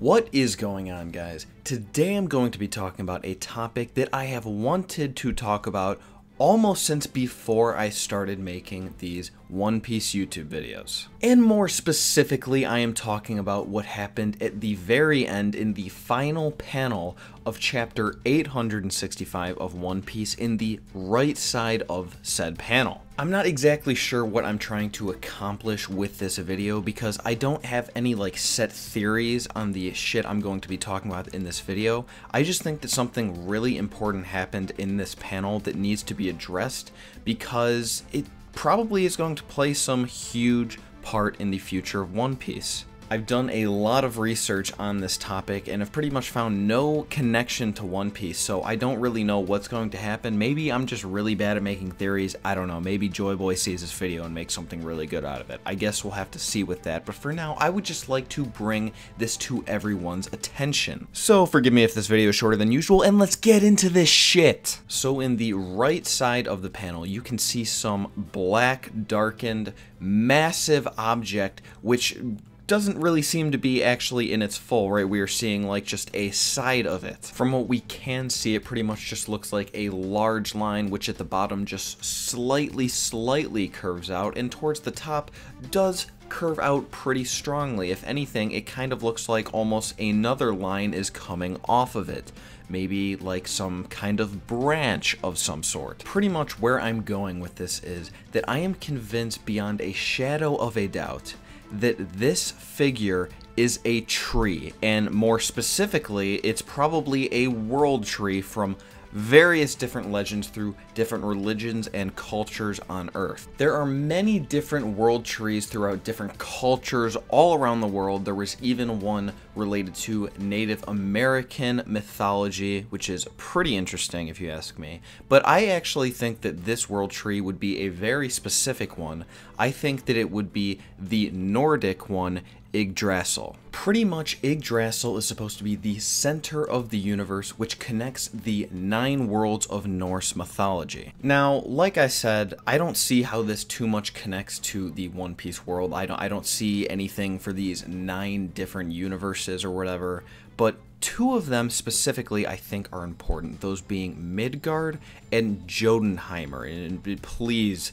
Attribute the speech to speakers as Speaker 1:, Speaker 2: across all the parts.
Speaker 1: What is going on, guys? Today I'm going to be talking about a topic that I have wanted to talk about almost since before I started making these One Piece YouTube videos. And more specifically, I am talking about what happened at the very end in the final panel of chapter 865 of One Piece in the right side of said panel. I'm not exactly sure what I'm trying to accomplish with this video because I don't have any set theories on the shit I'm going to be talking about in this video. I just think that something really important happened in this panel that needs to be addressed because it probably is going to play some huge part in the future of One Piece. I've done a lot of research on this topic and have pretty much found no connection to One Piece, so I don't really know what's going to happen. Maybe I'm just really bad at making theories. I don't know. Maybe Joy Boy sees this video and makes something really good out of it. I guess we'll have to see with that, but for now, I would just like to bring this to everyone's attention. So forgive me if this video is shorter than usual, and let's get into this shit. So in the right side of the panel, you can see some black, darkened, massive object, which doesn't really seem to be actually in its full, right? We are seeing just a side of it. From what we can see, it pretty much just looks like a large line, which at the bottom just slightly curves out, and towards the top does curve out pretty strongly. If anything, it kind of looks like almost another line is coming off of it. Maybe like some kind of branch of some sort. Pretty much where I'm going with this is that I am convinced beyond a shadow of a doubt that this figure is a tree, and more specifically, it's probably a world tree from various different legends through different religions and cultures on Earth. There are many different world trees throughout different cultures all around the world. There was even one related to Native American mythology, which is pretty interesting if you ask me. But I actually think that this world tree would be a very specific one. I think that it would be the Nordic one, Yggdrasil. Pretty much Yggdrasil is supposed to be the center of the universe, which connects the 9 worlds of Norse mythology. Now, like I said, I don't see how this too much connects to the One Piece world. I don't see anything for these 9 different universes or whatever, but 2 of them specifically I think are important, those being Midgard and Jotunheimer. And please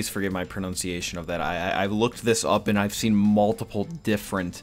Speaker 1: forgive my pronunciation of that. I've looked this up and I've seen multiple different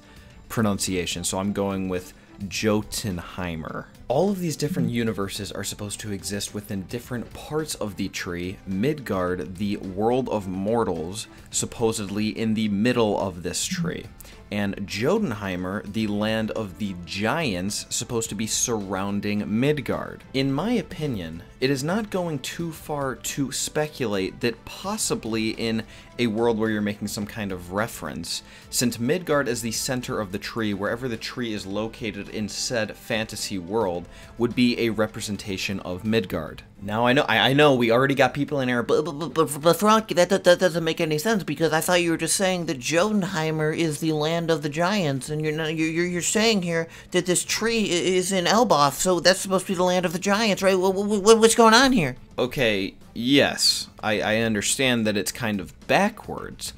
Speaker 1: pronunciations, so I'm going with Jotunheimer. All of these different universes are supposed to exist within different parts of the tree. Midgard, the world of mortals, supposedly in the middle of this tree. And Jotunheimer, the land of the giants, supposed to be surrounding Midgard. In my opinion, it is not going too far to speculate that possibly in a world where you're making some kind of reference, since Midgard is the center of the tree, wherever the tree is located in said fantasy world would be a representation of Midgard. Now I know we already got people in here, but
Speaker 2: Franky, that doesn't make any sense because I thought you were just saying that Jotunheimer is the land of the giants, and you're saying here that this tree is in Elbaf, so that's supposed to be the land of the giants, right? What's going on here?
Speaker 1: Okay, yes, I understand that it's kind of backwards,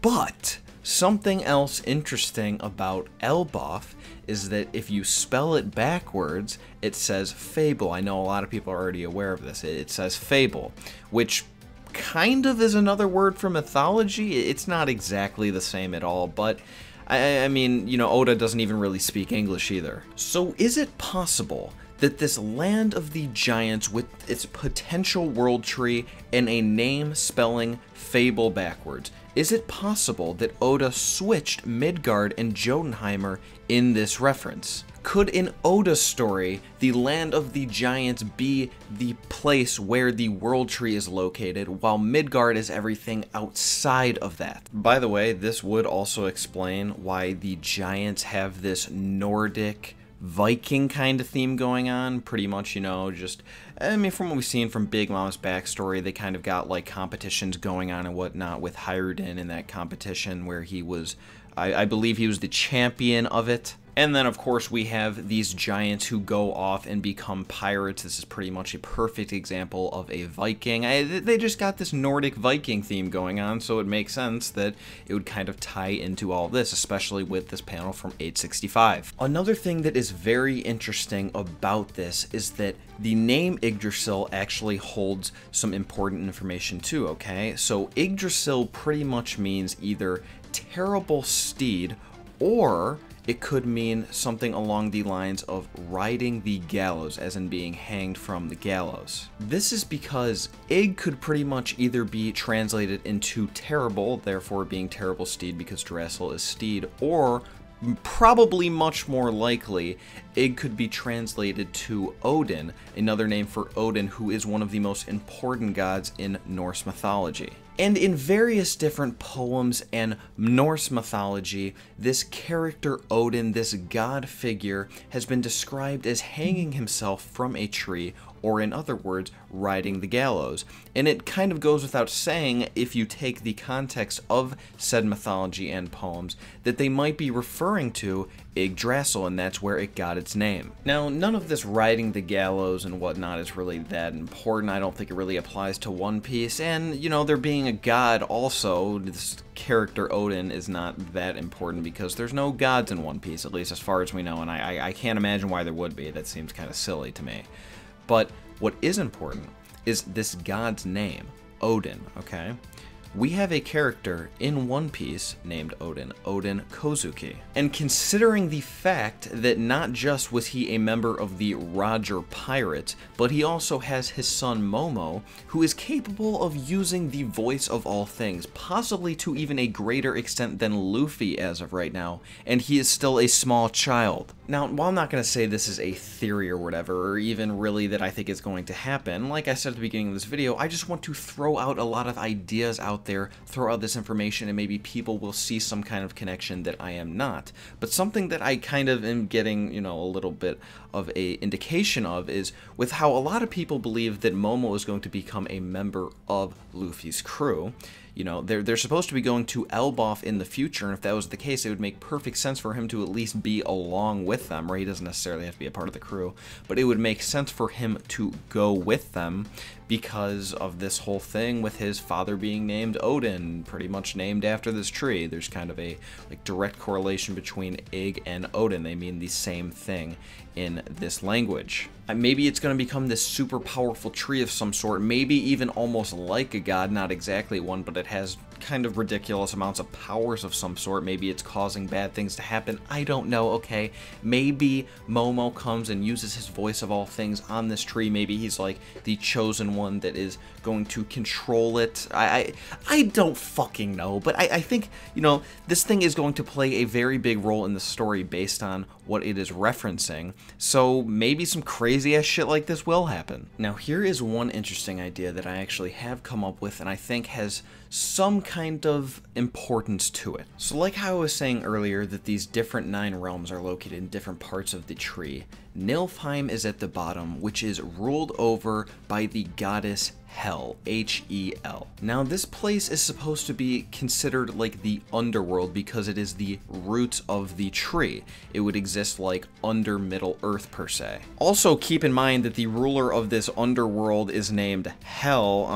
Speaker 1: but something else interesting about Elbaf is that if you spell it backwards, it says fable. I know a lot of people are already aware of this. It says fable, which kind of is another word for mythology. It's not exactly the same at all, but I mean, Oda doesn't even really speak English either. So is it possible that this land of the giants with its potential world tree and a name spelling fable backwards, is it possible that Oda switched Midgard and Jotunheimer in this reference? Could in Oda's story, the land of the giants be the place where the world tree is located, while Midgard is everything outside of that? By the way, this would also explain why the giants have this Nordic Viking kind of theme going on. Pretty much, from what we've seen from Big Mom's backstory, they kind of got competitions going on and whatnot with Hyrden in that competition where he was, I believe he was the champion of it. And then, of course, we have these giants who go off and become pirates. This is pretty much a perfect example of a Viking. They just got this Nordic Viking theme going on, so it makes sense that it would kind of tie into all this, especially with this panel from 865. Another thing that is very interesting about this is that the name Yggdrasil actually holds some important information too, okay? So Yggdrasil pretty much means either terrible steed, or it could mean something along the lines of riding the gallows, as in being hanged from the gallows. This is because Ig could pretty much either be translated into terrible, therefore being terrible steed because Yggdrasil is steed, or probably much more likely, Ig could be translated to Odin, another name for Odin, who is one of the most important gods in Norse mythology. And in various different poems and Norse mythology, this character Odin, this god figure, has been described as hanging himself from a tree, or in other words, riding the gallows. And it kind of goes without saying, if you take the context of said mythology and poems, that they might be referring to Yggdrasil, and that's where it got its name. Now, none of this riding the gallows and whatnot is really that important. I don't think it really applies to One Piece, and, you know, there being a god also, this character Odin is not that important because there's no gods in One Piece, at least as far as we know, and I can't imagine why there would be. That seems kind of silly to me. But what is important is this god's name, Odin, okay? We have a character in One Piece named Odin Kozuki. And considering the fact that not just was he a member of the Roger Pirates, but he also has his son Momo, who is capable of using the voice of all things, possibly to even a greater extent than Luffy as of right now, and he is still a small child. Now, while I'm not going to say this is a theory or whatever, or even really that I think it's going to happen, like I said at the beginning of this video, I just want to throw out a lot of ideas out there, throw out this information, and maybe people will see some kind of connection that I am not. But something that I kind of am getting, you know, a little bit of a indication of is with how a lot of people believe that Momo is going to become a member of Luffy's crew. You know, they're supposed to be going to Elbaf in the future, and if that was the case, it would make perfect sense for him to at least be along with them, right? He doesn't necessarily have to be a part of the crew, but it would make sense for him to go with them because of this whole thing with his father being named Odin, pretty much named after this tree. There's kind of a direct correlation between Ig and Odin. They mean the same thing in this language. Maybe it's going to become this super powerful tree of some sort, maybe even almost like a god, not exactly one, but it has kind of ridiculous amounts of powers of some sort. Maybe it's causing bad things to happen. I don't know, okay? Maybe Momo comes and uses his voice of all things on this tree. Maybe he's like the chosen one that is going to control it. I don't fucking know, but I think, you know, this thing is going to play a very big role in the story based on what it is referencing, so maybe some crazy ass shit like this will happen. Now, here is one interesting idea that I actually have come up with and I think has some kind of importance to it. So like how I was saying earlier that these different 9 realms are located in different parts of the tree, Niflheim is at the bottom, which is ruled over by the goddess Hel, H-E-L. Now, this place is supposed to be considered like the underworld because it is the roots of the tree. It would exist like under Middle Earth per se. Also, keep in mind that the ruler of this underworld is named Hel.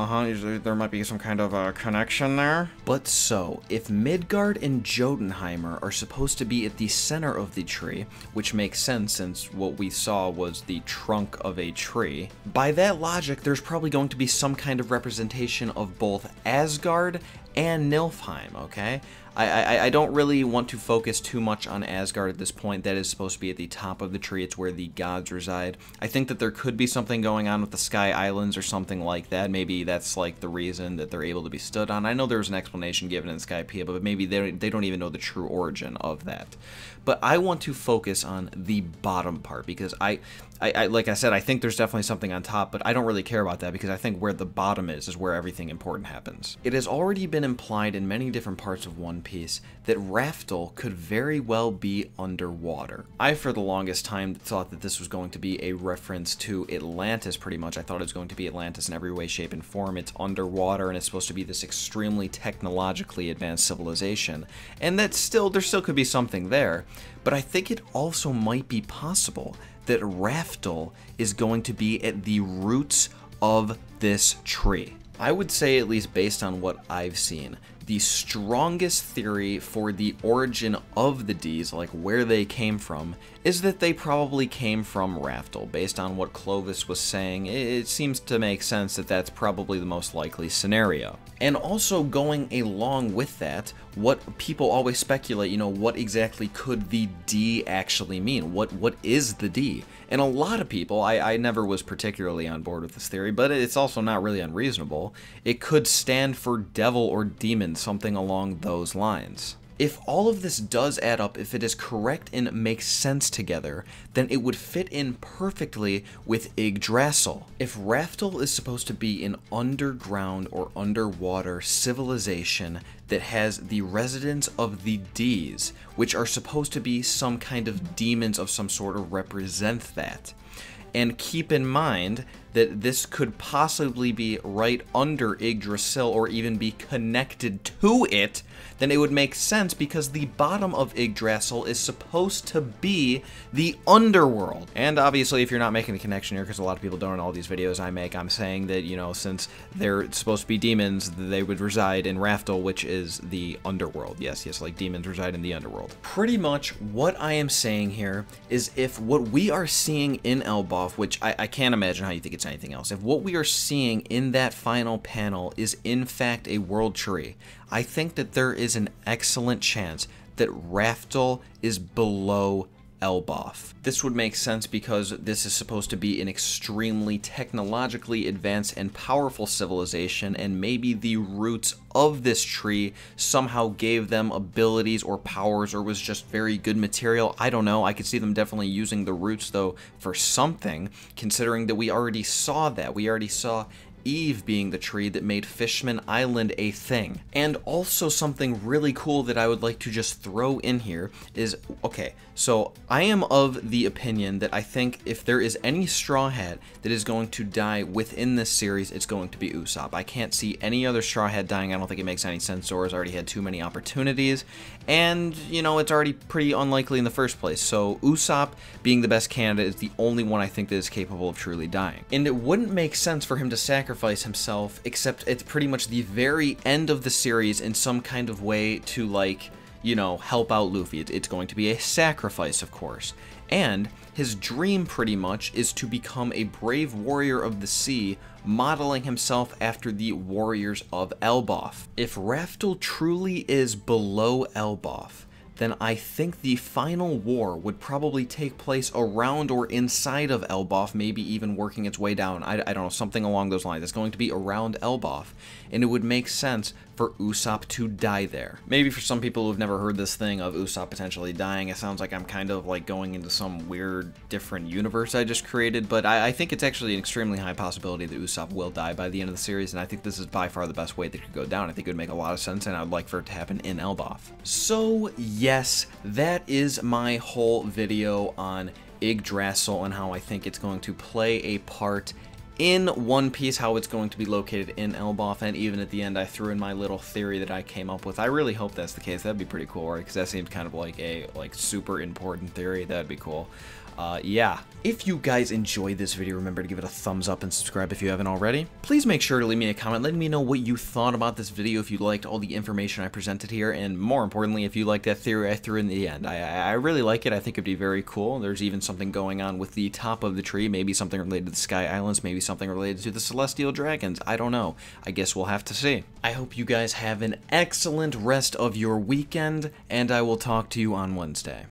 Speaker 1: There might be some kind of a connection there. But so, if Midgard and Jotunheimer are supposed to be at the center of the tree, which makes sense since what we saw was the trunk of a tree, by that logic, there's probably going to be some kind of representation of both Asgard and Niflheim, okay? I don't really want to focus too much on Asgard at this point. That is supposed to be at the top of the tree. It's where the gods reside. I think that there could be something going on with the Sky Islands or something like that. Maybe that's like the reason that they're able to be stood on. I know there was an explanation given in Skypiea, but maybe they don't even know the true origin of that. But I want to focus on the bottom part because I like I said, I think there's definitely something on top, but I don't really care about that because I think where the bottom is where everything important happens. It has already been implied in many different parts of One Piece that Raftel could very well be underwater. I, for the longest time, thought that this was going to be a reference to Atlantis, pretty much. I thought it was going to be Atlantis in every way, shape, and form. It's underwater, and it's supposed to be this extremely technologically advanced civilization. And there still could be something there, but I think it also might be possible that Raftel is going to be at the roots of this tree. I would say, at least based on what I've seen, the strongest theory for the origin of the D's, like where they came from, is that they probably came from Raftel. Based on what Clovis was saying, it seems to make sense that that's probably the most likely scenario. And also going along with that, what people always speculate, what exactly could the D actually mean? What is the D? And a lot of people, I never was particularly on board with this theory, but it's also not really unreasonable. It could stand for devil or demon, something along those lines. If all of this does add up, if it is correct and makes sense together, then it would fit in perfectly with Yggdrasil. If Raftel is supposed to be an underground or underwater civilization that has the residents of the D's, which are supposed to be some kind of demons of some sort or represent that. And keep in mind that this could possibly be right under Yggdrasil or even be connected to it, then it would make sense because the bottom of Yggdrasil is supposed to be the underworld. And obviously, if you're not making the connection here, because a lot of people don't in all these videos I make, I'm saying that, since they're supposed to be demons, they would reside in Raftel, which is the underworld. Yes, like demons reside in the underworld. Pretty much what I am saying here is if what we are seeing in Elbaf, which I can't imagine how you think it's anything else, if what we are seeing in that final panel is in fact a world tree, I think that there is an excellent chance that Raftel is below Elbaf. This would make sense because this is supposed to be an extremely technologically advanced and powerful civilization, and maybe the roots of this tree somehow gave them abilities or powers or was just very good material. I don't know. I could see them definitely using the roots though for something, considering that we already saw that. We already saw Eve being the tree that made Fishman Island a thing. And also something really cool that I would like to just throw in here is, okay, so I am of the opinion that I think if there is any Straw Hat that is going to die within this series, it's going to be Usopp. I can't see any other Straw Hat dying. I don't think it makes any sense. Zora's already had too many opportunities, and, it's already pretty unlikely in the first place. So Usopp, being the best candidate, is the only one I think that is capable of truly dying. And it wouldn't make sense for him to sacrifice himself, except it's pretty much the very end of the series in some kind of way to, help out Luffy. It's going to be a sacrifice, of course. And his dream, pretty much, is to become a brave warrior of the sea, modeling himself after the warriors of Elbaf. If Raftel truly is below Elbaf, then I think the final war would probably take place around or inside of Elbaf, maybe even working its way down. I don't know, something along those lines. It's going to be around Elbaf, and it would make sense for Usopp to die there. Maybe for some people who've never heard this thing of Usopp potentially dying, it sounds like I'm kind of like going into some weird different universe I just created, but I think it's actually an extremely high possibility that Usopp will die by the end of the series, and I think this is by far the best way that it could go down. I think it would make a lot of sense, and I would like for it to happen in Elbaf. So yes, that is my whole video on Yggdrasil and how I think it's going to play a part in One Piece, how it's going to be located in Elbaf, and even at the end I threw in my little theory that I came up with. I really hope that's the case. That'd be pretty cool, right? Because that seems kind of like a super important theory. That'd be cool. Yeah. If you guys enjoyed this video, remember to give it a thumbs up and subscribe if you haven't already. Please make sure to leave me a comment letting me know what you thought about this video, if you liked all the information I presented here, and more importantly, if you liked that theory I threw in the end. I really like it. I think it'd be very cool. There's even something going on with the top of the tree, maybe something related to the Sky Islands, maybe something related to the Celestial Dragons. I don't know. I guess we'll have to see. I hope you guys have an excellent rest of your weekend, and I will talk to you on Wednesday.